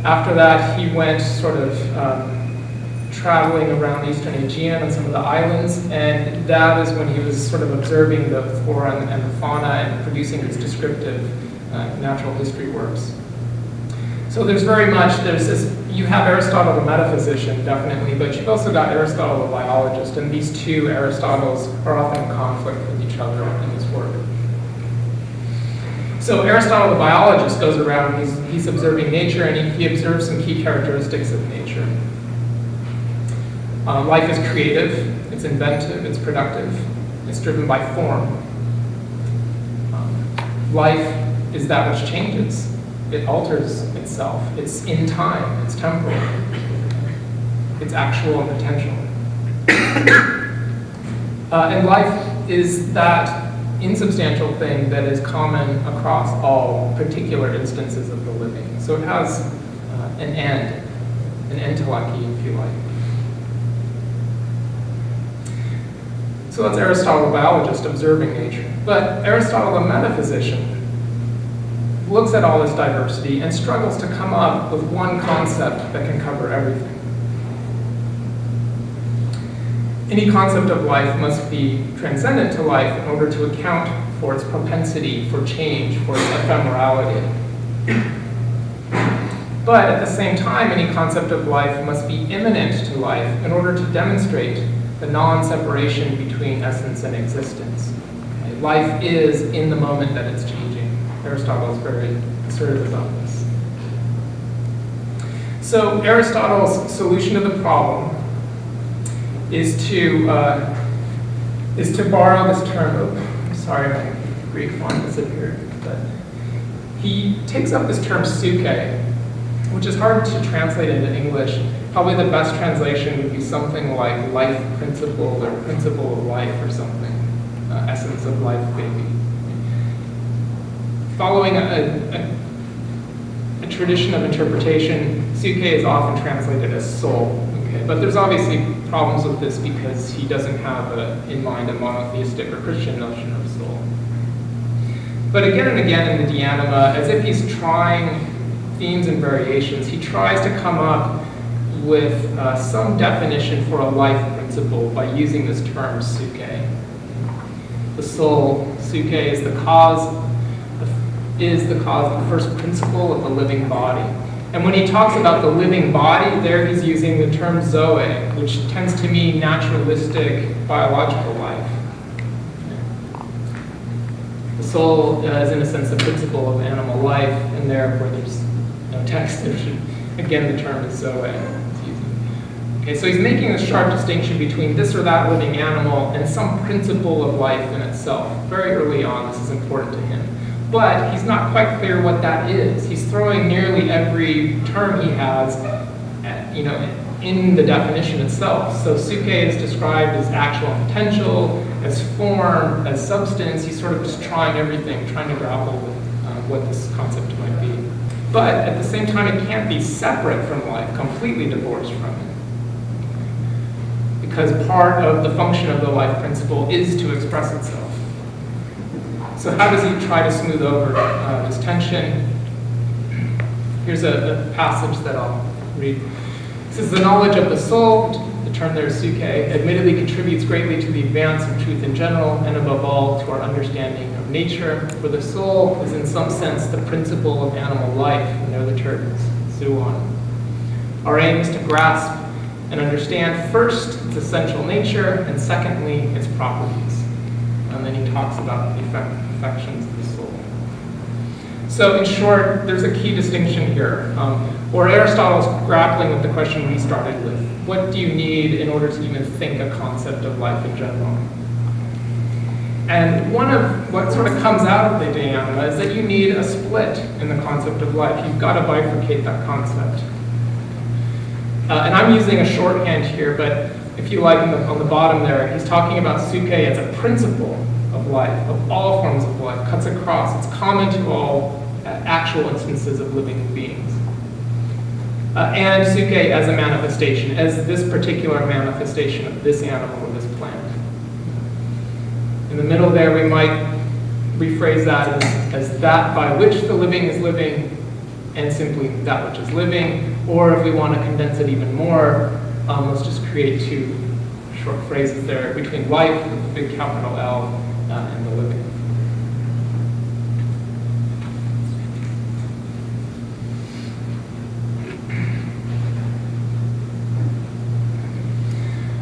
After that, he went sort of traveling around the Eastern Aegean and some of the islands, and that is when he was sort of observing the flora and the fauna and producing his descriptive natural history works. So there's you have Aristotle the metaphysician, definitely, but you've also got Aristotle the biologist, and these two Aristotles are often in conflict with each other in his work. So Aristotle the biologist goes around, he's observing nature, and he observes some key characteristics of nature. Life is creative, it's inventive, it's productive, it's driven by form. Life is that which changes. It alters itself. It's in time, it's temporal. It's actual and potential. And life is that insubstantial thing that is common across all particular instances of the living. So it has an end, an entelechy, if you like. So that's Aristotle the biologist observing nature. But Aristotle the metaphysician looks at all this diversity and struggles to come up with one concept that can cover everything. Any concept of life must be transcendent to life in order to account for its propensity for change, for its ephemerality. But at the same time, any concept of life must be imminent to life in order to demonstrate the non-separation between essence and existence. Okay? Life is in the moment that it's changing. Aristotle is very assertive about this. So Aristotle's solution to the problem is to borrow this term. I'm sorry, my Greek font disappeared. But he takes up this term suke, which is hard to translate into English. Probably the best translation would be something like life principle or principle of life or something. Essence of life, maybe. Following a tradition of interpretation, suke is often translated as soul. Okay? But there's obviously problems with this because he doesn't have in mind a monotheistic or Christian notion of soul. But again and again in the De Anima, as if he's trying themes and variations, he tries to come up with some definition for a life principle by using this term suke. The soul, suke, is the cause, the first principle of the living body. And when he talks about the living body, there he's using the term zoe, which tends to mean naturalistic biological life. The soul is, in a sense, the principle of animal life, and therefore there's no text. Again, the term is zoe. Okay, so he's making a sharp distinction between this or that living animal and some principle of life in itself. Very early on, this is important to him. But he's not quite clear what that is. He's throwing nearly every term he has, in the definition itself. So suke is described as actual potential, as form, as substance. He's sort of just trying everything, trying to grapple with what this concept might be. But at the same time, it can't be separate from life, completely divorced from it. Because part of the function of the life principle is to express itself. So how does he try to smooth over this tension? Here's a passage that I'll read. It says, the knowledge of the soul, the term there is suke, admittedly contributes greatly to the advance of truth in general, and above all, to our understanding of nature. For the soul is in some sense the principle of animal life, and there the terms, zuon. Our aim is to grasp and understand first its essential nature, and secondly, its properties. And then he talks about the affections of the soul. So in short, there's a key distinction here. Where Aristotle's grappling with the question we started with. What do you need in order to even think a concept of life in general? And one of what sort of comes out of the De Anima is that you need a split in the concept of life. You've got to bifurcate that concept. And I'm using a shorthand here, but if you like, on the bottom there, he's talking about suke as a principle of life, of all forms of life, cuts across. It's common to all actual instances of living beings. And suke as a manifestation, as this particular manifestation of this animal or this plant. In the middle there, we might rephrase that as that by which the living is living, and simply that which is living. Or if we want to condense it even more, let's just create two short phrases there between life with the big capital L and the living.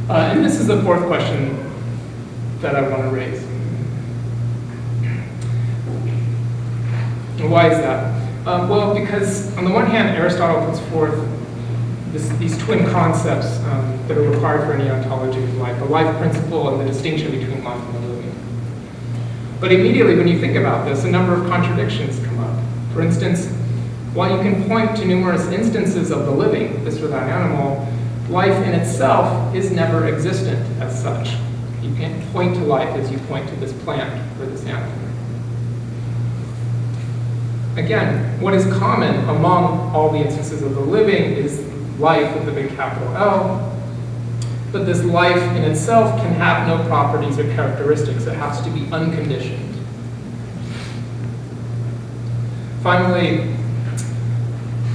And this is the fourth question that I want to raise. And why is that? Well, because on the one hand, Aristotle puts forth these twin concepts that are required for any ontology of life, the life principle and the distinction between life and the living. But immediately when you think about this, a number of contradictions come up. For instance, while you can point to numerous instances of the living, this or that animal, life in itself is never existent as such. You can't point to life as you point to this plant or this animal. Again, what is common among all the instances of the living is life with a big capital L, but this life in itself can have no properties or characteristics. It has to be unconditioned. Finally,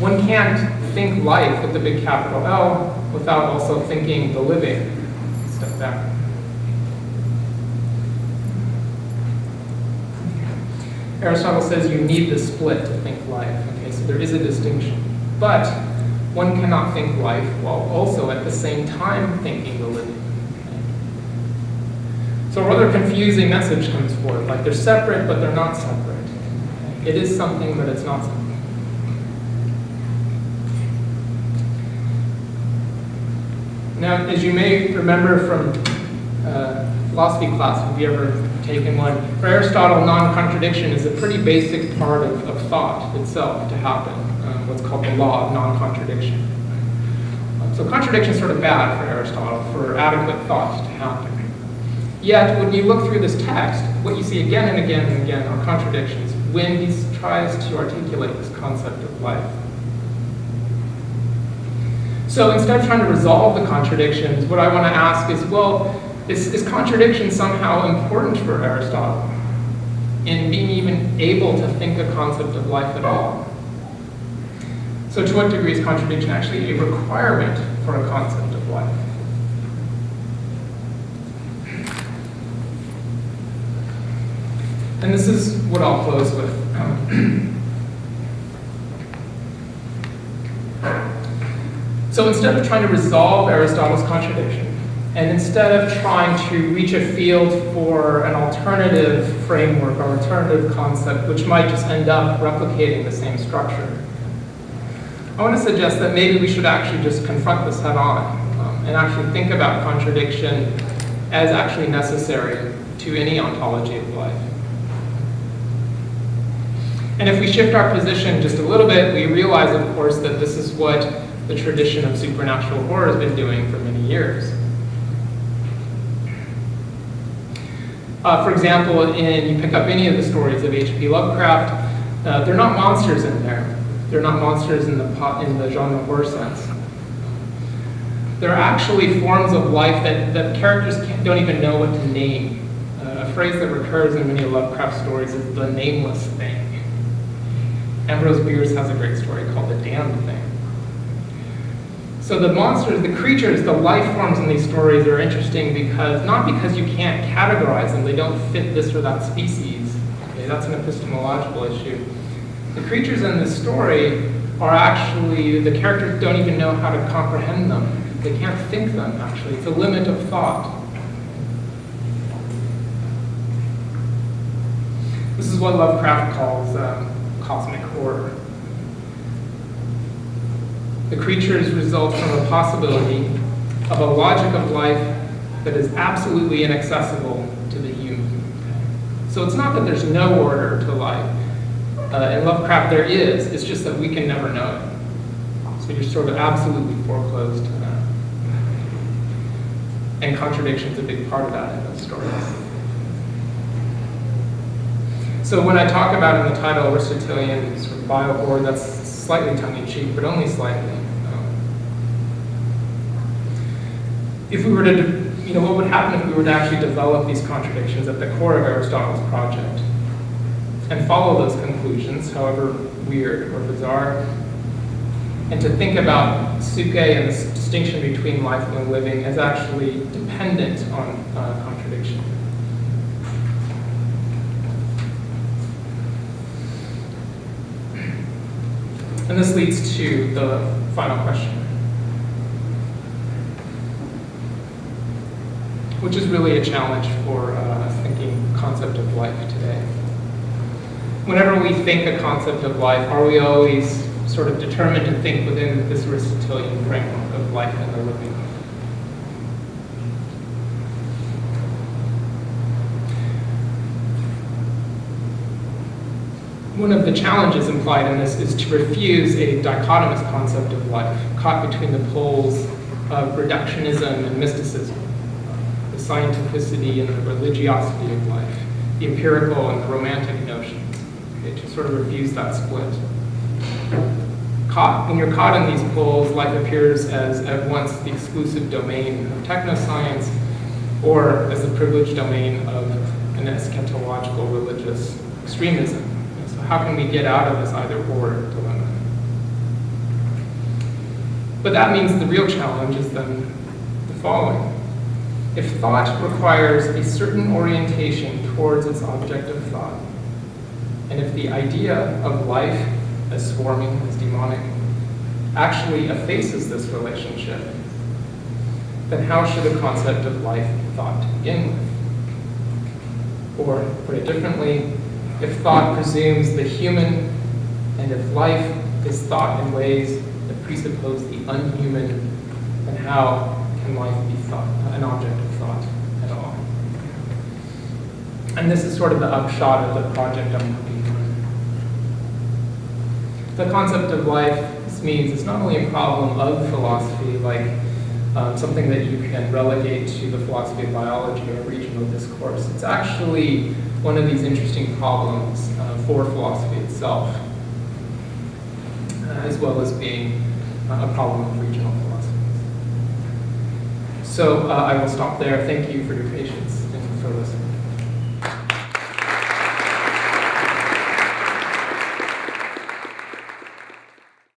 one can't think life with the big capital L without also thinking the living. Step back. Aristotle says you need the split to think life. Okay, so there is a distinction. But one cannot think life while also at the same time thinking the living. Okay? So a rather confusing message comes forth, like they're separate, but they're not separate. Okay? It is something, but it's not something. Now, as you may remember from philosophy class, if you ever taken one, for Aristotle, non-contradiction is a pretty basic part of thought itself to happen, what's called the law of non-contradiction. So contradiction is sort of bad for Aristotle, for adequate thought to happen. Yet, when you look through this text, what you see again and again and again are contradictions when he tries to articulate this concept of life. So instead of trying to resolve the contradictions, what I want to ask is, well, is contradiction somehow important for Aristotle in being even able to think a concept of life at all? So to what degree is contradiction actually a requirement for a concept of life? And this is what I'll close with. So instead of trying to resolve Aristotle's contradiction, and instead of trying to reach a field for an alternative framework or alternative concept, which might just end up replicating the same structure, I want to suggest that maybe we should actually just confront this head on and actually think about contradiction as actually necessary to any ontology of life. And if we shift our position just a little bit, we realize, of course, that this is what the tradition of supernatural horror has been doing for many years. For example, you pick up any of the stories of H.P. Lovecraft, they're not monsters in there. They're not monsters in the genre horror sense. They're actually forms of life that characters don't even know what to name. A phrase that recurs in many Lovecraft stories is the nameless thing. Ambrose Bierce has a great story called The Damned Thing. So the monsters, the creatures, the life forms in these stories are interesting not because you can't categorize them, they don't fit this or that species. Okay, that's an epistemological issue. The creatures in this story are actually, the characters don't even know how to comprehend them. They can't think them, actually. It's a limit of thought. This is what Lovecraft calls cosmic horror. The creatures result from a possibility of a logic of life that is absolutely inaccessible to the human. So it's not that there's no order to life. In Lovecraft there is, it's just that we can never know it. So you're sort of absolutely foreclosed to that. And contradiction is a big part of that in those stories. So when I talk about in the title Aristotelian sort of bio-horror, that's slightly tongue-in-cheek, but only slightly. If we were to, what would happen if we were to actually develop these contradictions at the core of Aristotle's project and follow those conclusions, however weird or bizarre, and to think about psyche and this distinction between life and living as actually dependent on contradiction. And this leads to the final question, which is really a challenge for thinking concept of life today. Whenever we think a concept of life, are we always sort of determined to think within this Aristotelian framework of life and the living? One of the challenges implied in this is to refuse a dichotomous concept of life, caught between the poles of reductionism and mysticism, the scientificity and the religiosity of life, the empirical and the romantic notions, okay, to sort of refuse that split. When you're caught in these poles, life appears as at once the exclusive domain of technoscience or as the privileged domain of an eschatological religious extremism. So how can we get out of this either-or dilemma? But that means the real challenge is then the following. If thought requires a certain orientation towards its object of thought, and if the idea of life as swarming, as demonic, actually effaces this relationship, then how should a concept of life be thought to begin with? Or, put it differently, if thought presumes the human, and if life is thought in ways that presuppose the unhuman, then how can life be thought, an object of thought at all? And this is sort of the upshot of the project I'm working on. The concept of life, this means it's not only a problem of philosophy, like something that you can relegate to the philosophy of biology or regional discourse. It's actually one of these interesting problems for philosophy itself, as well as being a problem of regional philosophies. So I will stop there. Thank you for your patience and for listening.